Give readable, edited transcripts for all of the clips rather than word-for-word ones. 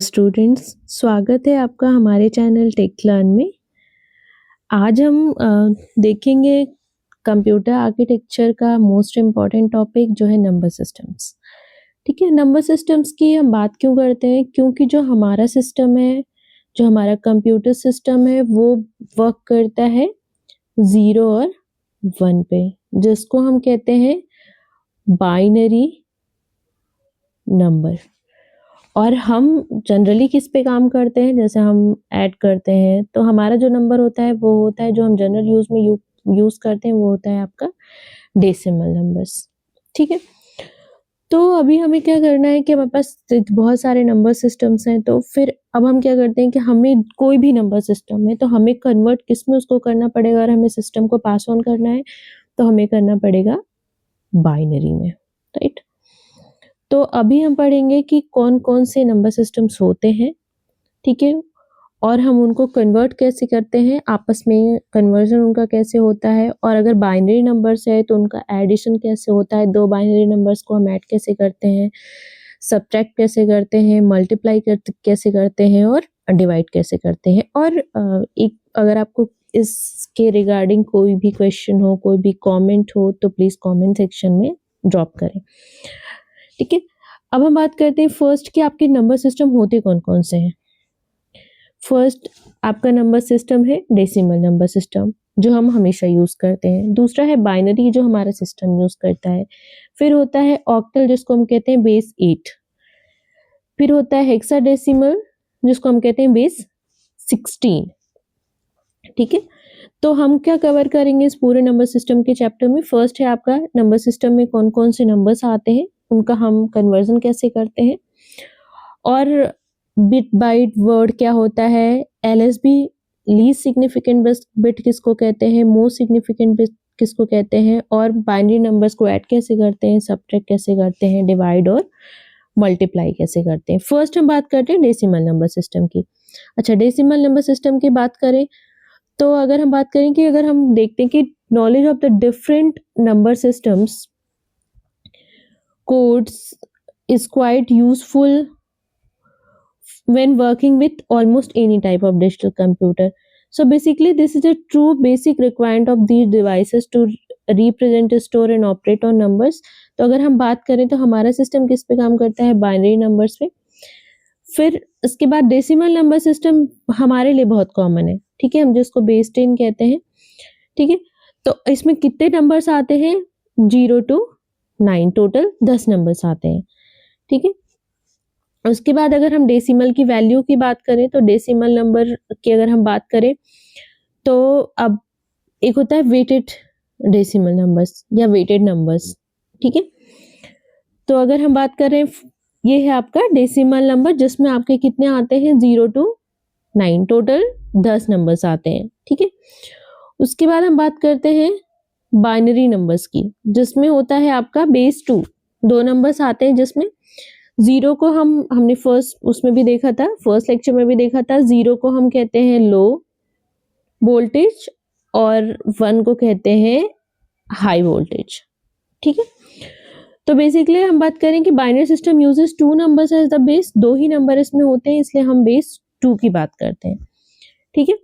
Students, स्वागत है आपका हमारे चैनल टेक लर्न में। आज हम देखेंगे कंप्यूटर आर्किटेक्चर का मोस्ट इम्पॉर्टेंट टॉपिक जो है नंबर सिस्टम्स। ठीक है, नंबर सिस्टम्स की हम बात क्यों करते हैं? क्योंकि जो हमारा सिस्टम है, जो हमारा कंप्यूटर सिस्टम है, वो वर्क करता है 0 और 1 पे, जिसको हम कहते हैं बाइनरी नंबर। और हम जनरली किस पे काम करते हैं? जैसे हम ऐड करते हैं तो हमारा जो नंबर होता है वो होता है, जो हम जनरल यूज में यूज करते हैं, वो होता है आपका डेसिमल नंबर्स। ठीक है, तो अभी हमें क्या करना है कि हमारे पास बहुत सारे नंबर सिस्टम्स हैं, तो फिर अब हम क्या करते हैं कि हमें कोई भी नंबर सिस्टम है तो हमें कन्वर्ट किस में उसको करना पड़ेगा, और हमें सिस्टम को पास ऑन करना है तो हमें करना पड़ेगा बाइनरी में, राइट। तो अभी हम पढ़ेंगे कि कौन कौन से नंबर सिस्टम्स होते हैं, ठीक है, और हम उनको कन्वर्ट कैसे करते हैं, आपस में कन्वर्जन उनका कैसे होता है, और अगर बाइनरी नंबर्स है तो उनका एडिशन कैसे होता है, दो बाइनरी नंबर्स को हम ऐड कैसे करते हैं, सब्ट्रैक्ट कैसे करते हैं, मल्टीप्लाई कैसे करते हैं, और डिवाइड कैसे करते हैं। और एक अगर आपको इसके रिगार्डिंग कोई भी क्वेश्चन हो, कोई भी कमेंट हो, तो प्लीज़ कमेंट सेक्शन में ड्रॉप करें। ठीक है, अब हम बात करते हैं फर्स्ट कि आपके नंबर सिस्टम होते कौन कौन से हैं। फर्स्ट आपका नंबर सिस्टम है डेसिमल नंबर सिस्टम, जो हम हमेशा यूज करते हैं। दूसरा है बाइनरी, जो हमारा सिस्टम यूज करता है। फिर होता है ऑक्टल, जिसको हम कहते हैं बेस 8। फिर होता है हेक्साडेसिमल, जिसको हम कहते हैं बेस 16। ठीक है, तो हम क्या कवर करेंगे इस पूरे नंबर सिस्टम के चैप्टर में? फर्स्ट है आपका नंबर सिस्टम में कौन कौन से नंबर्स आते हैं, उनका हम कन्वर्जन कैसे करते हैं, और बिट बाइट वर्ड क्या होता है, एलएसबी लीस्ट सिग्निफिकेंट बिट किसको कहते हैं, मोस्ट सिग्निफिकेंट बिट किसको कहते हैं, और बाइनरी नंबर्स को ऐड कैसे करते हैं, सब्ट्रैक्ट कैसे करते हैं, डिवाइड और मल्टीप्लाई कैसे करते हैं। फर्स्ट हम बात करते हैं डेसिमल नंबर सिस्टम की। अच्छा, डेसिमल नंबर सिस्टम की बात करें तो अगर हम बात करें कि अगर हम देखते हैं कि knowledge of the different number systems codes is quite useful when working with almost any type of digital computer. So basically this is a true basic requirement of these devices to represent, store and operate on numbers. तो अगर हम बात करें तो हमारा system किस पे काम करता है? बाइनरी नंबर्स पे। फिर इसके बाद डेसिमल नंबर सिस्टम हमारे लिए बहुत कॉमन है, ठीक है, हम जिसको बेस 10 कहते हैं। ठीक है, तो इसमें कितने नंबर्स आते हैं? 0 to 9, टोटल 10 नंबर्स आते हैं। ठीक है, उसके बाद अगर हम डेसिमल की वैल्यू की बात करें तो डेसिमल नंबर की अगर हम बात करें तो अब एक होता है वेटेड डेसिमल नंबर्स या वेटेड नंबर्स। ठीक है, तो अगर हम बात करें, ये है आपका डेसिमल नंबर जिसमें आपके कितने आते हैं? 0 to 9, टोटल 10 नंबर्स आते हैं। ठीक है, उसके बाद हम बात करते हैं बाइनरी नंबर्स की, जिसमें होता है आपका बेस 2, 2 नंबर्स आते हैं, जिसमें 0 को हमने फर्स्ट उसमें भी देखा था, फर्स्ट लेक्चर में भी देखा था। 0 को हम कहते हैं लो वोल्टेज और 1 को कहते हैं हाई वोल्टेज। ठीक है, तो बेसिकली हम बात करें कि binary system uses 2 numbers as the base, 2 ही नंबर इसमें होते हैं, इसलिए हम बेस 2 की बात करते हैं। ठीक है,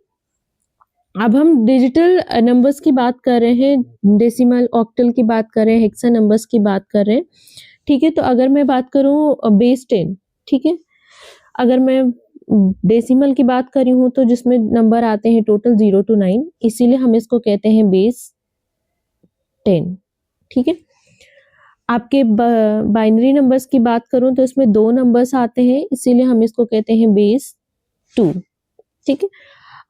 अब हम डिजिटल नंबर्स की बात कर रहे हैं, डेसिमल, ऑक्टल की बात कर रहे हैं, हेक्सा नंबर्स की बात कर रहे हैं। ठीक है, तो अगर मैं बात करूं बेस 10, ठीक है, अगर मैं डेसिमल की बात करी हूं तो जिसमें नंबर आते हैं टोटल 0 to 9, इसीलिए हम इसको कहते हैं बेस 10। ठीक है, आपके बाइनरी नंबर्स की बात करूं तो इसमें 2 नंबर्स आते हैं, इसीलिए हम इसको कहते हैं बेस 2। ठीक है,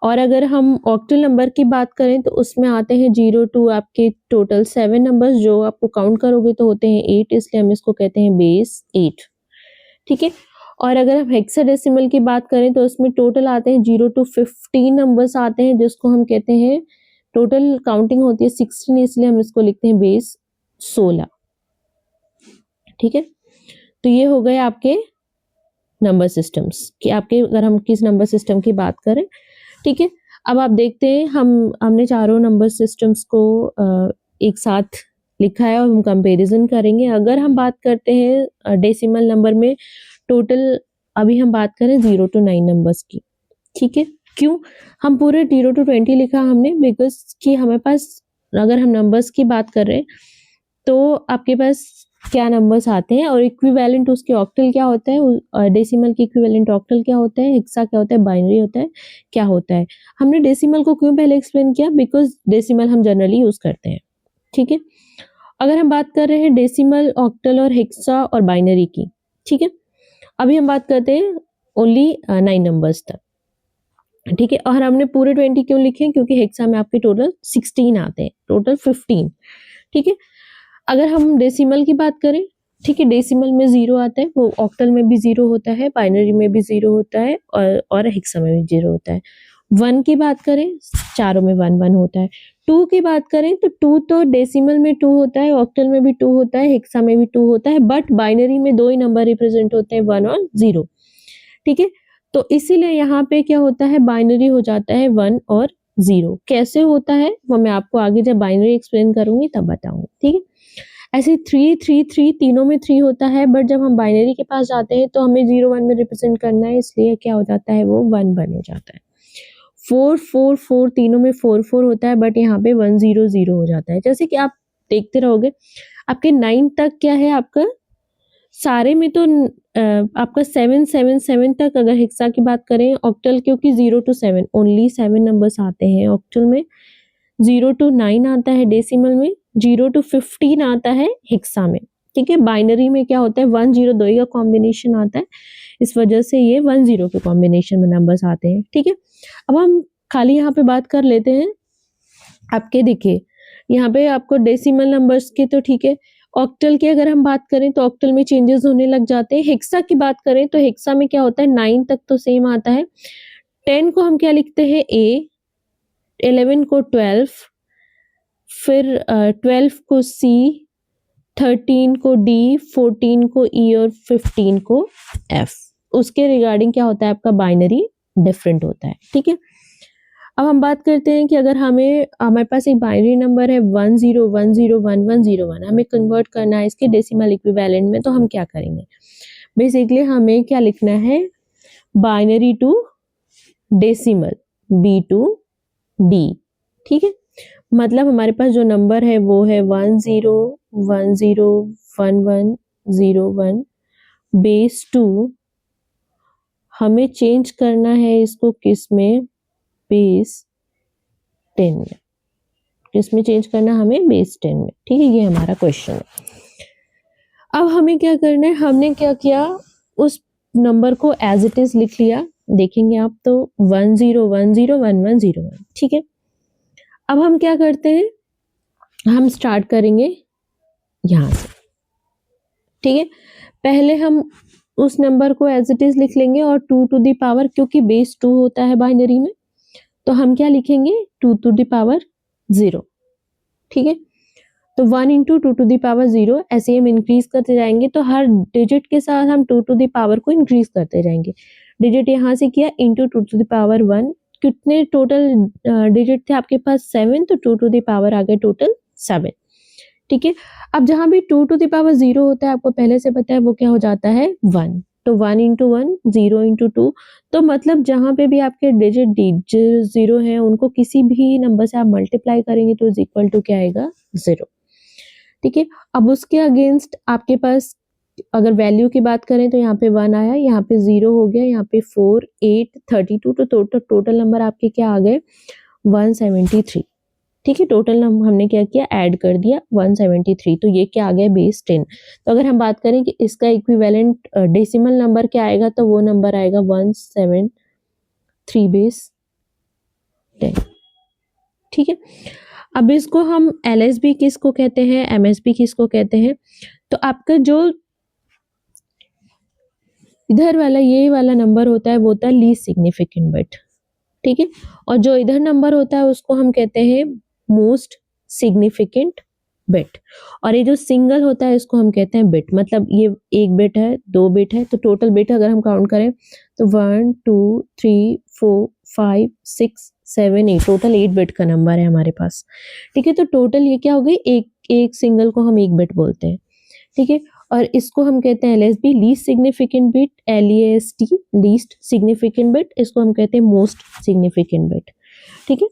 और अगर हम ऑक्टल नंबर की बात करें तो उसमें आते हैं 0 to आपके टोटल 7 नंबर्स, जो आपको काउंट करोगे तो होते हैं 8, इसलिए हम इसको कहते हैं बेस 8। ठीक है, और अगर हम हेक्साडेसिमल की बात करें तो उसमें टोटल आते हैं 0 to 15 नंबर्स आते हैं, जिसको हम कहते हैं, टोटल काउंटिंग होती है 16, इसलिए हम इसको लिखते हैं बेस 16। ठीक है, तो ये हो गए आपके नंबर सिस्टम्स कि आपके, अगर हम किस नंबर सिस्टम की बात करें। ठीक है, अब आप देखते हैं हमने चारों नंबर सिस्टम्स को एक साथ लिखा है और हम कंपैरिजन करेंगे। अगर हम बात करते हैं डेसिमल नंबर में टोटल अभी हम बात करें 0 to 9 नंबर्स की, ठीक है। क्यों हम पूरे 0 to 20 लिखा हमने, बिकॉज कि हमारे पास अगर हम नंबर्स की बात कर रहे हैं तो आपके पास क्या नंबर्स आते हैं और इक्विवेलेंट उसके ऑक्टल क्या होता है, डेसिमल की इक्विवेलेंट ऑक्टल क्या होता है, हेक्सा क्या होता है, बाइनरी होता है, क्या होता है। हमने डेसिमल को क्यों पहले एक्सप्लेन किया, बिकॉज डेसिमल हम जनरली यूज करते हैं, ठीक है। अगर हम बात कर रहे हैं डेसिमल, ऑक्टल और हेक्सा और बाइनरी की, ठीक है, अभी हम बात करते हैं ओनली 9 नंबर्स तक, ठीक है। और हमने पूरे 20 क्यों लिखे, क्योंकि हेक्सा में आपके टोटल 16 आते हैं, टोटल 15, ठीक है। अगर हम डेसिमल की बात करें, ठीक है, डेसिमल में 0 आता है, वो ऑक्टल में भी 0 होता है, बाइनरी में भी 0 होता है और हेक्सा में भी 0 होता है। 1 की बात करें, चारों में 1 1 होता है। 2 की बात करें तो 2 तो डेसिमल में 2 होता है, ऑक्टल में भी 2 होता है, हेक्सा में भी 2 होता है, बट बाइनरी में 2 ही नंबर रिप्रेजेंट होते हैं, 1 और 0, ठीक है। तो इसीलिए यहाँ पे क्या होता है, बाइनरी हो जाता है 1 और 0। कैसे होता है वो मैं आपको आगे जब बाइनरी एक्सप्लेन करूंगी तब बताऊंगी, ठीक है। ऐसे 3 3 3 तीनों में 3 होता है, बट जब हम बाइनरी के पास जाते हैं तो हमें 0 1 में रिप्रेजेंट करना है, इसलिए क्या हो जाता है, वो 1 1 हो जाता है। 4 4 4 तीनों में 4 4 होता है, बट यहाँ पे 1 0 0 हो जाता है। जैसे कि आप देखते रहोगे आपके 9 तक क्या है, आपका सारे में तो आपका 7 7 7 तक, अगर हेक्सा की बात करें, ऑक्टल क्योंकि 0 to 7 ओनली 7 नंबर्स आते हैं ऑक्टल में, 0 to 9 आता है डेसिमल में, 0 to 15 आता है हेक्सा में, ठीक है। बाइनरी में क्या होता है, 1 0 दो ही का कॉम्बिनेशन आता है, इस वजह से ये 1 0 के कॉम्बिनेशन में नंबर्स आते हैं, ठीक है। अब हम खाली यहाँ पे बात कर लेते हैं आपके, देखिए यहाँ पे आपको डेसिमल नंबर्स के तो ठीक है, ऑक्टल की अगर हम बात करें तो ऑक्टल में चेंजेस होने लग जाते हैं। हेक्सा की बात करें तो हेक्सा में क्या होता है, 9 तक तो सेम आता है, 10 को हम क्या लिखते हैं ए, 11 को 12, फिर 12 को सी, 13 को डी, 14 को ई और 15 को एफ। उसके रिगार्डिंग क्या होता है, आपका बाइनरी डिफरेंट होता है, ठीक है। अब हम बात करते हैं कि अगर हमारे पास एक बाइनरी नंबर है 1 0 1 0 1 1 0 1, हमें कन्वर्ट करना है इसके डेसिमल इक्विवेलेंट में, तो हम क्या करेंगे, बेसिकली हमें क्या लिखना है, binary to decimal, B to D, ठीक है। मतलब हमारे पास जो नंबर है वो है 1 0 1 0 1 1 0 1, बेस 2, हमें चेंज करना है इसको किस में, बेस 10 में, किसमें चेंज करना हमें, बेस 10 में, ठीक है। ये हमारा क्वेश्चन है। अब हमें क्या करना है, हमने क्या किया, उस नंबर को एज इट इज लिख लिया, देखेंगे आप तो 1 0 1 0 1 1 0 1, ठीक है। अब हम क्या करते हैं, हम स्टार्ट करेंगे यहां से, ठीक है। पहले हम उस नंबर को एज इट इज लिख लेंगे और 2 टू द पावर, क्योंकि बेस 2 होता है बाइनरी में, तो हम क्या लिखेंगे, 2 टू द पावर 0, ठीक है। तो 1 इंटू 2 टू द पावर 0, ऐसे हम इंक्रीज करते जाएंगे, तो हर डिजिट के साथ हम 2 टू द पावर को इंक्रीज करते जाएंगे। डिजिट यहाँ से किया इंटू 2 टू द पावर 1, कितने टोटल डिजिट थे आपके पास, 7, तो 2 टू द पावर आ गए टोटल 7, ठीक है। अब जहां भी 2 टू द पावर 0 होता है, आपको पहले से पता है वो क्या हो जाता है, 1, तो 1 इंटू 1 0 इंटू 2, तो मतलब जहां पे भी आपके डिजिट 0 है उनको किसी भी नंबर से आप मल्टीप्लाई करेंगे तो इज इक्वल टू क्या आएगा, 0, ठीक है। अब उसके अगेंस्ट आपके पास अगर वैल्यू की बात करें तो यहाँ पे 1 आया, यहाँ पे 0 हो गया, यहाँ पे 4 8 32, तो टोटल नंबर आपके क्या आ गए, 173, ठीक है। टोटल हमने क्या किया, ऐड कर दिया 173, तो ये क्या आ गया, बेस 10। तो अगर हम बात करें कि इसका इक्विवेलेंट डेसिमल नंबर क्या आएगा, तो वो नंबर आएगा 173 बेस 10, ठीक है। अब इसको हम LSB किसको कहते हैं, MSB किसको कहते हैं, तो आपका जो इधर वाला ये वाला नंबर होता है वो होता है लीस्ट सिग्निफिकेंट बिट, ठीक है। और जो इधर नंबर होता है उसको हम कहते हैं मोस्ट सिग्निफिकेंट बिट, और ये जो सिंगल होता है इसको हम कहते हैं बिट, मतलब ये 1 बिट है, 2 बिट है, तो टोटल बिट अगर हम काउंट करें तो 1 2 3 4 5 6 7 8, टोटल 8 बिट का नंबर है हमारे पास, ठीक है। तो टोटल ये क्या हो गई, एक सिंगल को हम 1 बिट बोलते हैं, ठीक है। और इसको हम कहते हैं LSB, least significant bit, LEST least significant bit, इसको हम कहते हैं मोस्ट सिग्निफिकेंट बिट। ठीक है,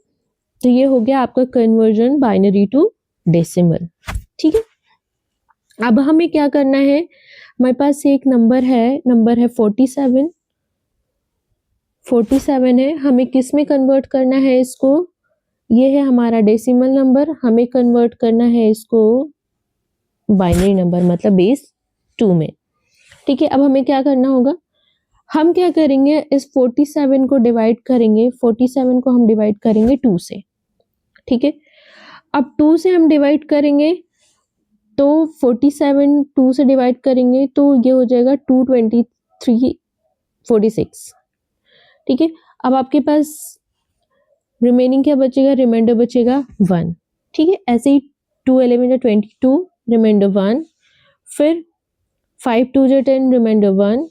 तो ये हो गया आपका कन्वर्जन बाइनरी टू डेसिमल। ठीक है, अब हमें क्या करना है, हमारे पास एक नंबर है 47 है, हमें किस में कन्वर्ट करना है इसको, ये है हमारा डेसिमल नंबर, हमें कन्वर्ट करना है इसको बाइनरी नंबर मतलब बेस 2 में। ठीक है, अब हमें क्या करना होगा, हम क्या करेंगे, इस 47 को डिवाइड करेंगे, 47 को हम डिवाइड करेंगे 2 से। ठीक है, अब 2 से हम डिवाइड करेंगे तो 47 2 से डिवाइड करेंगे तो ये हो जाएगा 223 46। ठीक है, अब आपके पास रिमेनिंग क्या बचेगा, रिमाइंडर बचेगा 1। ठीक है, ऐसे ही 2 11 22 रिमाइंडर 1, फिर 5 2 10 रिमाइंडर 1,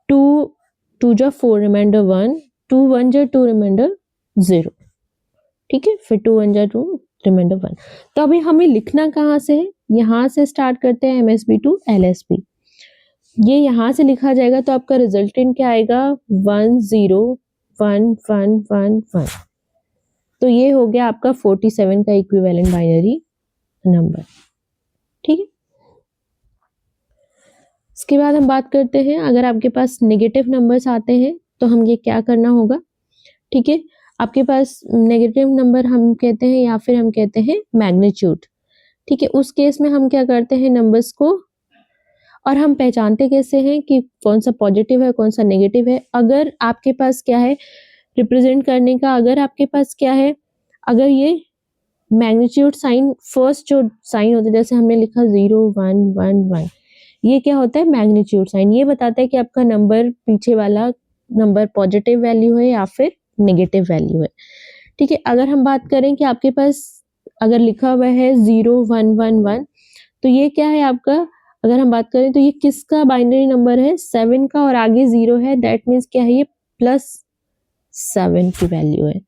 2 2 4 रिमाइंडर 1, 2 1 2 रिमाइंडर 0। ठीक है, फिर 2 1 2 रिमाइंडर 1। तो अभी हमें लिखना कहाँ से है, यहाँ से स्टार्ट करते हैं MSB टू LSB, ये यहाँ से लिखा जाएगा तो आपका रिजल्टेंट क्या आएगा 1 0 1 1 1 1। तो ये हो गया आपका 47 का इक्विवेलेंट बाइनरी नंबर। ठीक है, इसके बाद हम बात करते हैं, अगर आपके पास नेगेटिव नंबर्स आते हैं तो हम ये क्या करना होगा। ठीक है, आपके पास नेगेटिव नंबर हम कहते हैं या फिर हम कहते हैं मैग्नीट्यूड। ठीक है, उस केस में हम क्या करते हैं, नंबर्स को, और हम पहचानते कैसे हैं कि कौन सा पॉजिटिव है कौन सा नेगेटिव है। अगर आपके पास क्या है रिप्रेजेंट करने का, अगर आपके पास क्या है, अगर ये मैग्नीट्यूड साइन फर्स्ट जो साइन होता है, जैसे हमने लिखा 0 1 1 1, ये क्या होता है मैग्नीट्यूड साइन, ये बताता है कि आपका नंबर पीछे वाला नंबर पॉजिटिव वैल्यू है या फिर नेगेटिव वैल्यू है। ठीक है, अगर हम बात करें कि आपके पास अगर लिखा हुआ है 0 1 1 1, तो ये क्या है आपका, अगर हम बात करें तो ये किसका बाइनरी नंबर है, 7 का, और आगे 0 है, दैट मीन्स क्या है, ये +7 की वैल्यू है।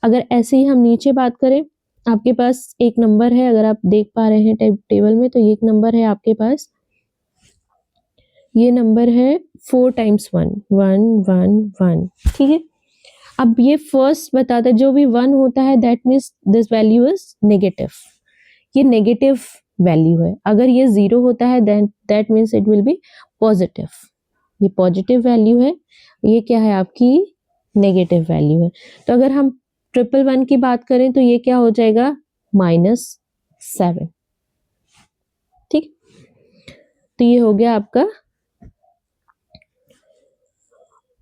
अगर ऐसे ही हम नीचे बात करें, आपके पास एक नंबर है, अगर आप देख पा रहे हैं टेबल में, तो ये एक नंबर है आपके पास, ये नंबर है 4 टाइम्स 1 1 1 1। ठीक है, अब ये फर्स्ट बताता है जो भी 1 होता है that means this value is negative, ये नेगेटिव वैल्यू है। अगर ये 0 होता है then that means it will be positive, ये पॉजिटिव वैल्यू है, ये क्या है आपकी नेगेटिव वैल्यू है। तो अगर हम 111 की बात करें तो ये क्या हो जाएगा -7। ठीक, तो ये हो गया आपका।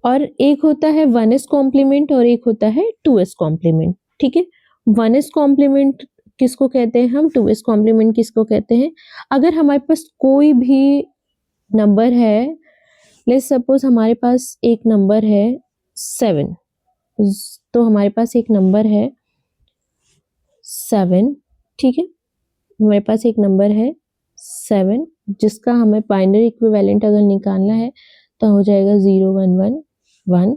और एक होता है 1s कॉम्प्लीमेंट और एक होता है 2s कॉम्प्लीमेंट। ठीक है, 1s कॉम्प्लीमेंट किसको कहते हैं हम, 2s कॉम्प्लीमेंट किसको कहते हैं, अगर हमारे पास कोई भी नंबर है, लेट्स सपोज हमारे पास एक नंबर है 7, तो हमारे पास एक नंबर है 7। ठीक है, हमारे पास एक नंबर है 7 जिसका हमें बाइनरी इक्विवेलेंट अगर निकालना है तो हो जाएगा 0 1 1 1।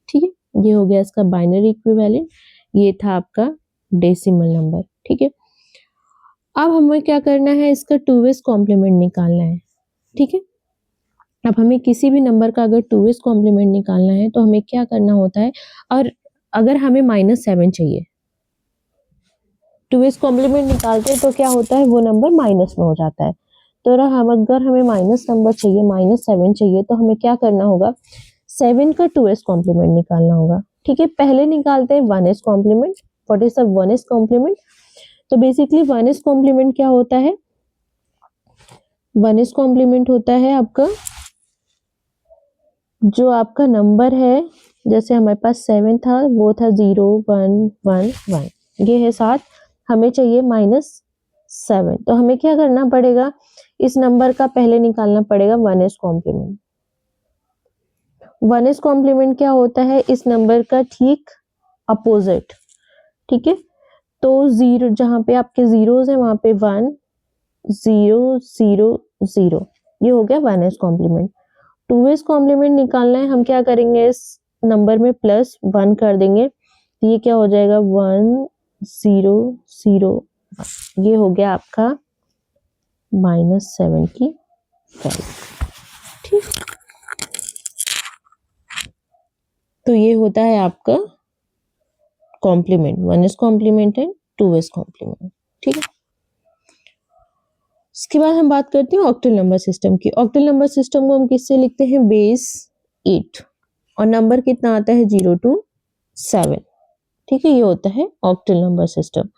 ठीक है, ये हो गया इसका बाइनरी इक्विवेलेंट, ये था आपका डेसिमल नंबर। ठीक है, अब हमें क्या करना है, इसका 2s कॉम्प्लीमेंट निकालना है। ठीक है, अब हमें किसी भी नंबर का अगर 2s कॉम्प्लीमेंट निकालना है तो हमें क्या करना होता है, और अगर हमें -7 चाहिए, 2s कॉम्प्लीमेंट निकालते हैं तो क्या होता है, वो नंबर माइनस में हो जाता है। तो हम अगर हमें माइनस नंबर चाहिए, -7 चाहिए, तो हमें क्या करना होगा, 7 का 2s कॉम्प्लीमेंट निकालना होगा। ठीक है, पहले निकालते हैं 1s complement. What is the 1s complement, तो बेसिकली 1s कॉम्प्लीमेंट क्या होता है, 1s कॉम्प्लीमेंट होता है आपका जो आपका नंबर है, जैसे हमारे पास 7 था, वो था 0 1 1 1, ये है 7, हमें चाहिए -7, तो हमें क्या करना पड़ेगा, इस नंबर का पहले निकालना पड़ेगा 1s कॉम्प्लीमेंट। 1s कॉम्प्लीमेंट क्या होता है, इस नंबर का ठीक अपोजिट। ठीक है, तो 0 जहां पे आपके जीरोस है वहां पे 1 0 0 0, ये हो गया 1s कॉम्प्लीमेंट। 2s कॉम्प्लीमेंट निकालना है, हम क्या करेंगे, इस नंबर में +1 कर देंगे, तो ये क्या हो जाएगा 1 0 0 1, ये हो गया आपका -7 की 5। ठीक, तो ये होता है आपका complement, 1 is complement and 2 is complement. ठीक है, इसके बाद हम बात करते हैं ऑक्टल नंबर सिस्टम की। ऑक्टल नंबर सिस्टम को हम किससे लिखते हैं, बेस 8 और नंबर कितना आता है 0 to 7। ठीक है, ये होता है ऑक्टल नंबर सिस्टम।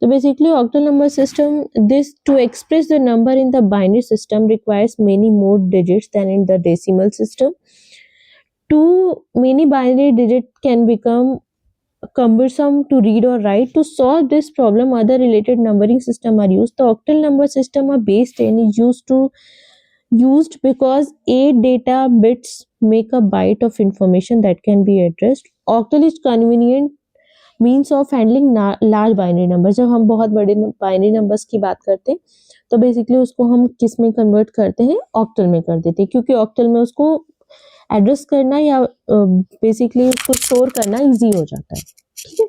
तो basically octal number system, this to express the number in the binary system requires many more digits than in the decimal system. Too many binary digits can become cumbersome to read or write. To solve this problem, other related numbering system are used. The octal number system of base 10 is used because 8 data bits make a byte of information that can be addressed. Octal is convenient means of handling large binary numbers. जब हम बहुत बड़े binary numbers की बात करते हैं तो basically उसको हम किस में कन्वर्ट करते हैं, ऑक्टल में कर देते हैं, क्योंकि ऑक्टल में उसको एड्रेस करना या बेसिकली उसको स्टोर करना इजी हो जाता है। ठीक है,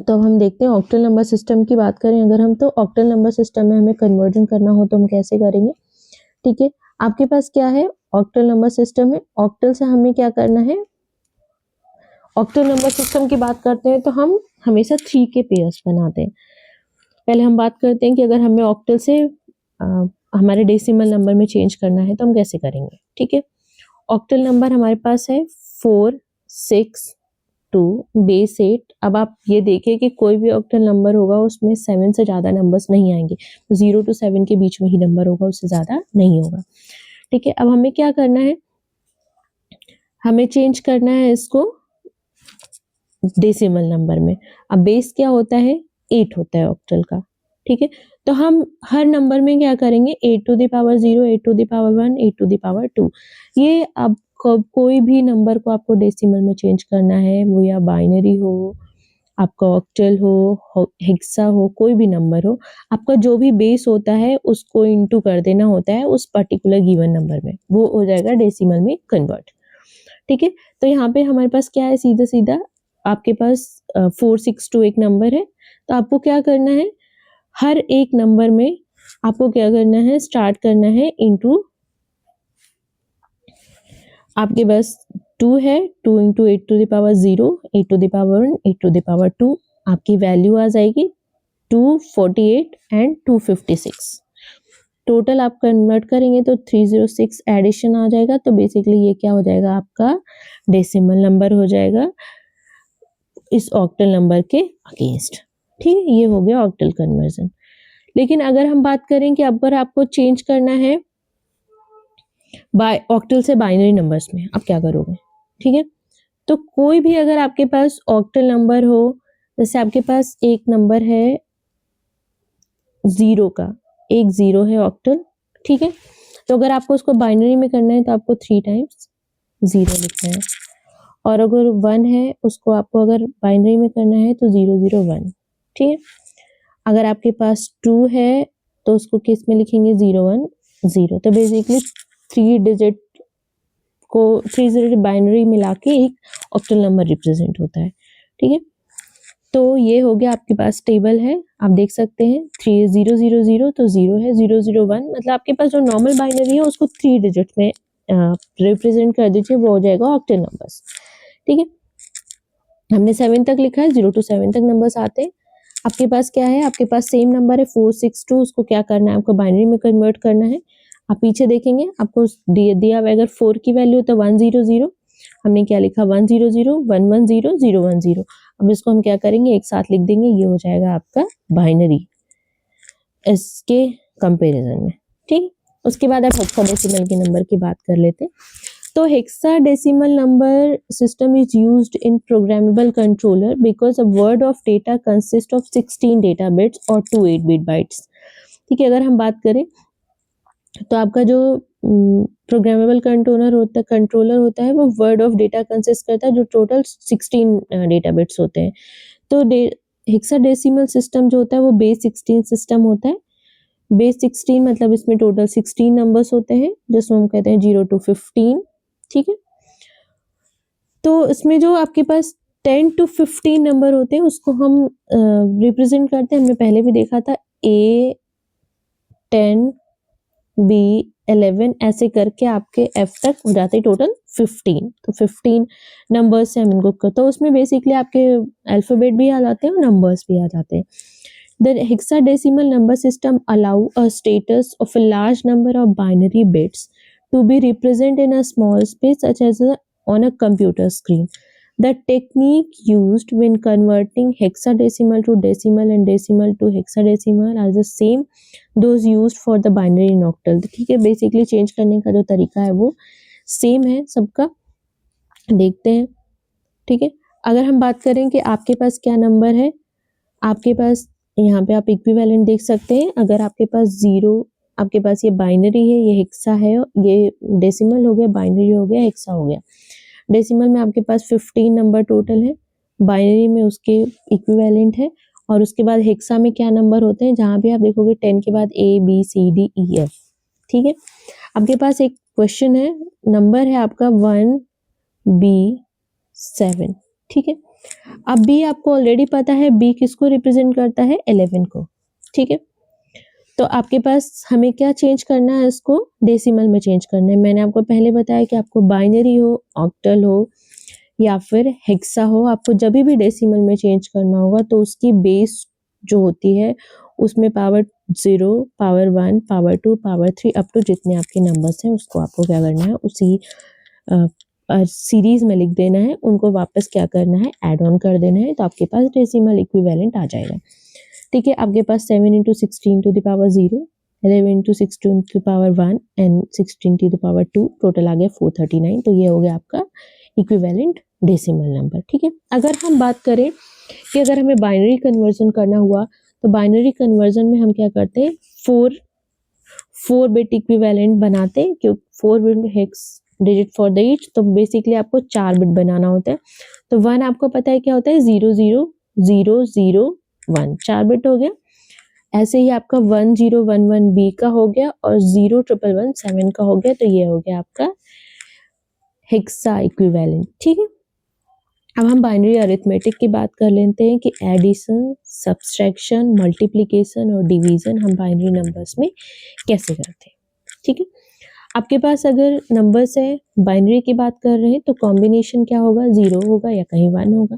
तो हम देखते हैं ऑक्टल नंबर सिस्टम की बात करें अगर हम, तो ऑक्टल नंबर सिस्टम में हमें कन्वर्जन करना हो तो हम कैसे करेंगे। ठीक है, आपके पास क्या है, ऑक्टल नंबर सिस्टम है। ऑक्टल से हमें क्या करना है, ऑक्टल नंबर सिस्टम की बात करते हैं तो हम हमेशा 3 के पेयर्स बनाते हैं। पहले हम बात करते हैं कि अगर हमें ऑक्टल से हमारे डेसिमल नंबर में चेंज करना है तो हम कैसे करेंगे। ठीक है, ऑक्टल नंबर हमारे पास है 4 6 2 बेस 8। अब आप ये देखिए कि कोई भी ऑक्टल नंबर होगा उसमें 7 से ज़्यादा नंबर्स नहीं आएंगे, 0 to 7 के बीच में ही नंबर होगा, उससे ज़्यादा नहीं होगा। ठीक है, अब हमें क्या करना है, हमें चेंज करना है इसको डेसिमल नंबर में। अब बेस क्या होता है, 8 होता है ऑक्टल का। ठीक है, तो हम हर नंबर में क्या करेंगे, 8 to the power 0, 8 to the power 1, 8 to the power 2। ये अब कोई भी नंबर को आपको डेसिमल में चेंज करना है, वो या बाइनरी हो, आपका ऑक्टल हो, हेक्सा हो, कोई भी नंबर हो, आपका जो भी बेस होता है उसको इनटू कर देना होता है उस पर्टिकुलर गिवन नंबर में, वो हो जाएगा डेसिमल में कन्वर्ट। ठीक है, तो यहाँ पे हमारे पास क्या है, सीधा सीधा आपके पास 4 6 2 एक नंबर है, तो आपको क्या करना है, हर एक नंबर में आपको क्या करना है, स्टार्ट करना है इनटू, आपके पास 2 है, 2 into 8 to the power 0, 8 to the power 1, 8 to the power 2, आपकी वैल्यू आ जाएगी 248 एंड 256। टोटल आप कन्वर्ट करेंगे तो 306 एडिशन आ जाएगा। तो बेसिकली ये क्या हो जाएगा, आपका डेसिमल नंबर हो जाएगा इस ऑक्टल नंबर के अगेंस्ट। ठीक है, ये हो गया ऑक्टल कन्वर्जन। लेकिन अगर हम बात करें कि अगर आपको चेंज करना है ऑक्टल से बाइनरी नंबर्स में, आप क्या करोगे। ठीक है, तो कोई भी अगर आपके पास ऑक्टल नंबर हो, जैसे आपके पास एक नंबर है 0 का, एक 0 है ऑक्टल। ठीक है, तो अगर आपको उसको बाइनरी में करना है तो आपको 3 टाइम्स 0 लिखना है, और अगर 1 है उसको आपको अगर बाइनरी में करना है तो 0 0 1। ठीक है, अगर आपके पास 2 है तो उसको किस में लिखेंगे, 0 1 0। तो बेसिकली 3 डिजिट बाइनरी मिला के एक ऑक्टल नंबर रिप्रेजेंट होता है। ठीक है, तो ये हो गया, आपके पास टेबल है, आप देख सकते हैं 3 0 0 0 तो 0 है, 0 0 1 मतलब आपके पास जो नॉर्मल बाइनरी है उसको 3 डिजिट में रिप्रेजेंट कर दीजिए, वो हो जाएगा ऑक्टल नंबर्स। ठीक है, हमने 7 तक लिखा है, 0 to 7 तक नंबर्स आते हैं। आपके पास क्या है, आपके पास सेम नंबर है 4 6 2, उसको क्या करना है, आपको बाइनरी में कन्वर्ट करना है। आप पीछे देखेंगे आपको दिया हुआ, अगर 4 की वैल्यू तो 1 0 0, हमने क्या लिखा 1 0 0 1 1 0 0 1 0। अब इसको हम क्या करेंगे, एक साथ लिख देंगे, ये हो जाएगा आपका बाइनरी इसके कंपैरिजन में। ठीक, उसके बाद आप हेक्साडेसिमल के नंबर की बात कर लेते हैं। तो hexadecimal number system is used in programmable controller because a word of data consist of 16 data bits और 2 8-बिट बाइट्स। ठीक है, अगर हम बात करें तो आपका जो प्रोग्रामेबल कंट्रोलर होता है वो वर्ड ऑफ डेटा कंसिस्ट करता है जो टोटल 16 डेटा बिट्स होते हैं। तो हेक्साडेसिमल सिस्टम जो होता है वो बेस 16 सिस्टम होता है। बेस 16 मतलब इसमें टोटल 16 नंबर्स होते हैं जिसमें हम कहते हैं 0 to 15। ठीक है, तो इसमें जो आपके पास 10 to 15 नंबर होते हैं उसको हम रिप्रेजेंट करते हैं, हमने पहले भी देखा था A 10 B11 ऐसे करके आपके F तक हो जाते हैं टोटल 15। तो 15 नंबर्स से हम इनको करते हैं, तो उसमें बेसिकली आपके अल्फ़ाबेट भी आ जाते हैं और नंबर्स भी आ जाते हैं। The hexadecimal number system allow a status of a large number of binary bits to be represented in a small space such as on a computer screen. The technique used when converting hexadecimal to decimal and decimal to hexadecimal are the same those used for the binary and octal. ठीक है, basically change करने का जो तरीका है वो same है सबका, देखते हैं। ठीक है, अगर हम बात करें कि आपके पास क्या नंबर है, आपके पास यहाँ पे आप इक्विवेलेंट देख सकते हैं। अगर आपके पास 0, आपके पास ये बाइनरी है, ये हेक्सा है, ये डेसिमल हो गया, बाइनरी हो गया, हेक्सा हो गया। डेसिमल में आपके पास 15 नंबर टोटल है, बाइनरी में उसके इक्विवेलेंट है, और उसके बाद हेक्सा में क्या नंबर होते हैं, जहाँ भी आप देखोगे 10 के बाद A B C D E F। ठीक है, आपके पास एक क्वेश्चन है, नंबर है आपका 1B7। ठीक है, अब B आपको ऑलरेडी पता है, B किसको रिप्रेजेंट करता है, 11 को। ठीक है, तो आपके पास हमें क्या चेंज करना है, इसको डेसिमल में चेंज करना है। मैंने आपको पहले बताया कि आपको बाइनरी हो, ऑक्टल हो या फिर हेक्सा हो, आपको जब भी डेसिमल में चेंज करना होगा तो उसकी बेस जो होती है उसमें power 0, power 1, power 2, power 3 up to जितने आपके नंबर्स हैं उसको आपको क्या करना है, उसी सीरीज में लिख देना है, उनको वापस क्या करना है, ऐड ऑन कर देना है, तो आपके पास डेसिमल इक्विवेलेंट आ जाएगा। ठीक है, आपके पास 7 into 16 to the power 0, 11 into 16 to the power 1 and 16 to the power 2, total आ गया 439। तो ये हो गया आपका इक्विवेलेंट डेसिमल नंबर। ठीक है, अगर हम बात करें कि अगर हमें बाइनरी कन्वर्जन करना हुआ, तो बाइनरी कन्वर्जन में हम क्या करते हैं, 4 बिट इक्विवेलेंट बनाते हैं, क्योंकि 4 bit hex digit for the each, तो बेसिकली आपको 4 बिट बनाना होता है। तो 1 आपको पता है क्या होता है, 0 0 0 0 1, 4 बिट हो गया। ऐसे ही आपका 1011 B का हो गया और 0111 7 का हो गया, तो ये हो गया आपका हेक्सा इक्विवेलेंट। ठीक है, अब हम बाइनरी अरिथमेटिक की बात कर लेते हैं कि एडिशन, सब्सट्रैक्शन, मल्टीप्लिकेशन और डिवीजन हम बाइनरी नंबर्स में कैसे करते हैं। ठीक है, आपके पास अगर नंबर्स है, बाइनरी की बात कर रहे हैं, तो कॉम्बिनेशन क्या होगा, 0 होगा या कहीं 1 होगा।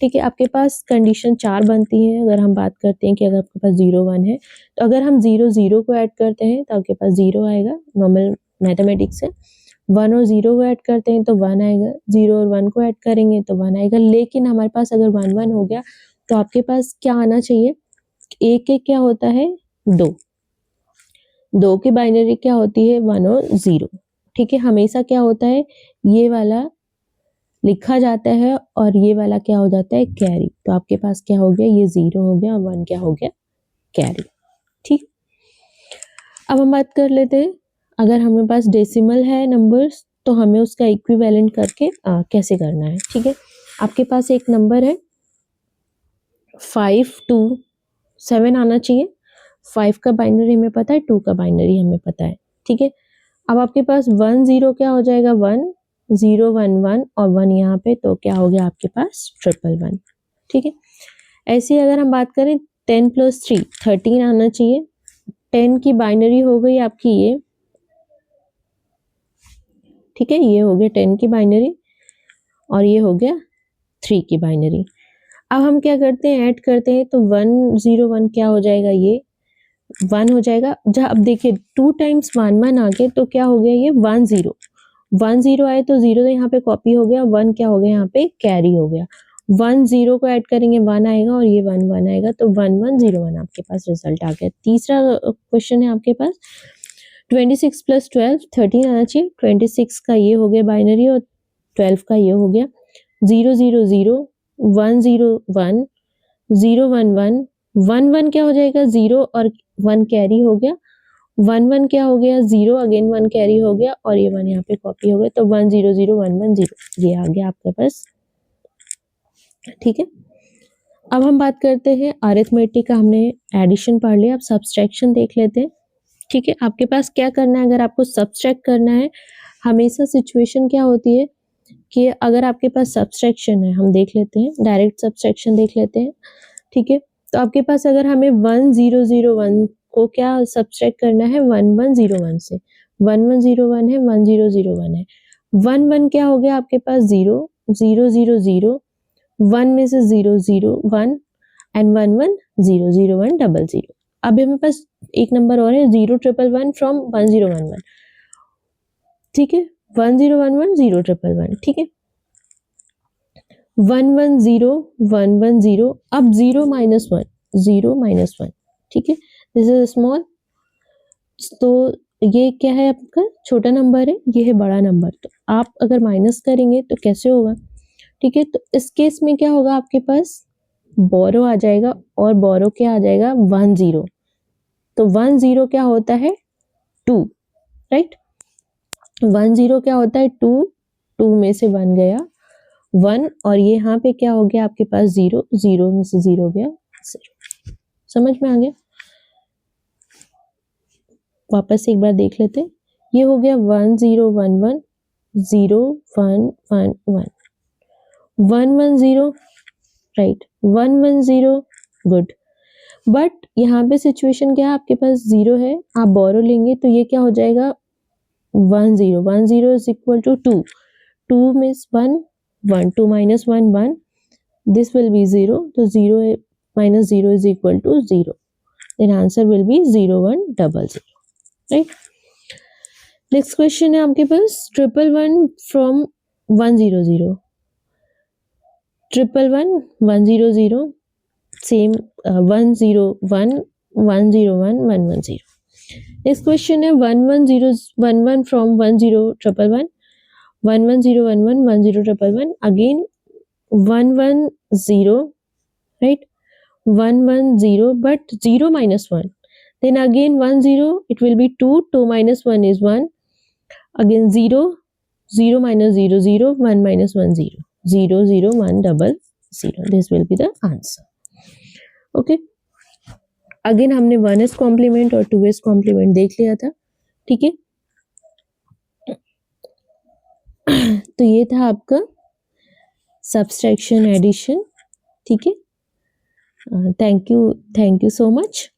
ठीक है, आपके पास कंडीशन 4 बनती है। अगर हम बात करते हैं कि अगर आपके पास 0 1 है, तो अगर हम 0 0 को ऐड करते हैं तो आपके पास 0 आएगा, नॉर्मल मैथमेटिक्स है। 1 और 0 को ऐड करते हैं तो 1 आएगा, 0 और 1 को ऐड करेंगे तो 1 आएगा। लेकिन हमारे पास अगर 1 1 हो गया तो आपके पास क्या आना चाहिए, एक एक क्या होता है, 2 की बाइनरी क्या होती है, 1 और 0। ठीक है, हमेशा क्या होता है, ये वाला लिखा जाता है और ये वाला क्या हो जाता है, कैरी। तो आपके पास क्या हो गया, ये 0 हो गया और 1 क्या हो गया, कैरी। ठीक, अब हम बात कर लेते हैं, अगर हमें पास डेसिमल है नंबर्स, तो हमें उसका इक्विवेलेंट करके कैसे करना है। ठीक है, आपके पास एक नंबर है 5 2 7 आना चाहिए। 5 का बाइनरी हमें पता है, 2 का बाइनरी हमें पता है। ठीक है, अब आपके पास 1 0 क्या हो जाएगा, 1 0 1 1 और 1 यहाँ पे, तो क्या हो गया आपके पास 111। ठीक है, ऐसे ही अगर हम बात करें 10 + 3 13 आना चाहिए। 10 की बाइनरी हो गई आपकी ये, ठीक है, ये हो गया 10 की बाइनरी और ये हो गया 3 की बाइनरी। अब हम क्या करते हैं, ऐड करते हैं, तो 1 0 1 क्या हो जाएगा, ये 1 हो जाएगा। जहाँ अब देखिए 2 टाइम्स 1 1 आ गए, तो क्या हो गया, ये 1 0 1 0 आए तो 0 यहाँ पे कॉपी हो गया, 1 क्या हो गया, यहाँ पे कैरी हो गया। 1 0 को ऐड करेंगे 1 आएगा और ये 1 1 आएगा, तो 1 1 0 1 आपके पास रिजल्ट आ गया। तीसरा क्वेश्चन है आपके पास 26 + 12 13 आना चाहिए। 26 का ये हो गया बाइनरी और 12 का ये हो गया। 0 0 0 1 0 1 0 1 1 1 1 क्या हो जाएगा, 0 और 1 कैरी हो गया। 1 1 क्या हो गया, 0 अगेन 1 कैरी हो गया और ये 1 यहाँ पे कॉपी हो गया, तो 1 0 0 1 1 0 ये आ गया आपके पास। ठीक है, अब हम बात करते हैं अरिथमेटिक का, हमने एडिशन पढ़ लिया, अब सब्सट्रैक्शन देख लेते हैं। ठीक है, आपके पास क्या करना है, अगर आपको सब्सट्रैक्ट करना है, हमेशा सिचुएशन क्या होती है कि अगर आपके पास सब्सट्रैक्शन है, हम देख लेते हैं, डायरेक्ट सब्सट्रैक्शन देख लेते हैं। ठीक है, तो आपके पास अगर हमें 1 0 0 1 को क्या सब्सट्रैक्ट करना है 1101 से, 1101 है, 1001 है, 11 क्या हो गया आपके पास 0 0 0 0, 1 में से 0 0 1 एंड 1 1 0 0 1 डबल 0। अब हमें पास एक नंबर और है 0111 फ्रॉम 1011, ठीक है, 1011 0111, ठीक है, 110 110, अब 0 माइनस 1 0 माइनस 1, ठीक है, दिस इज स्मॉल, तो ये क्या है आपका छोटा नंबर है, ये है बड़ा नंबर, तो आप अगर माइनस करेंगे तो कैसे होगा, ठीक है, तो इस केस में क्या होगा आपके पास बोरो आ जाएगा, और बोरो क्या आ जाएगा 10, तो 10 क्या होता है 2, राइट, 10 क्या होता है 2, 2 में से 1 गया 1, और ये यहाँ पे क्या हो गया आपके पास 0 0 में से 0 गया 0, समझ में आ गया। वापस एक बार देख लेते, ये हो गया 1011 0 1 1 1 110, राइट 110, गुड, बट यहाँ पे सिचुएशन क्या है आपके पास 0 है, आप बोरो लेंगे तो ये क्या हो जाएगा 10 10 is equal to 2, 2 means 1 1, 2 minus 1 1, this will be 0, तो 0 minus 0 is equal to 0, then answer will be 0100, right। Next question है आपके पास 111 फ्रॉम 100, 111 100, सेम 101 101 110। नेक्स्ट क्वेश्चन है 11011 from 10111, 11011 10111, again 110, right, 110, but 0 minus 1, then again 10, it will be 2, 2 minus 1 is 1, again 0 0 minus 0 0, 1 minus 1 0 0 0 1 double 0, this will be the answer, okay। Again हमने 1s complement और 2s complement देख लिया था, ठीक है, तो ये था आपका सब्सट्रैक्शन एडिशन, ठीक है, thank you so much,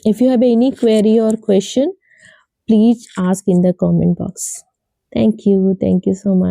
if you have any query or question please ask in the comment box, thank you so much।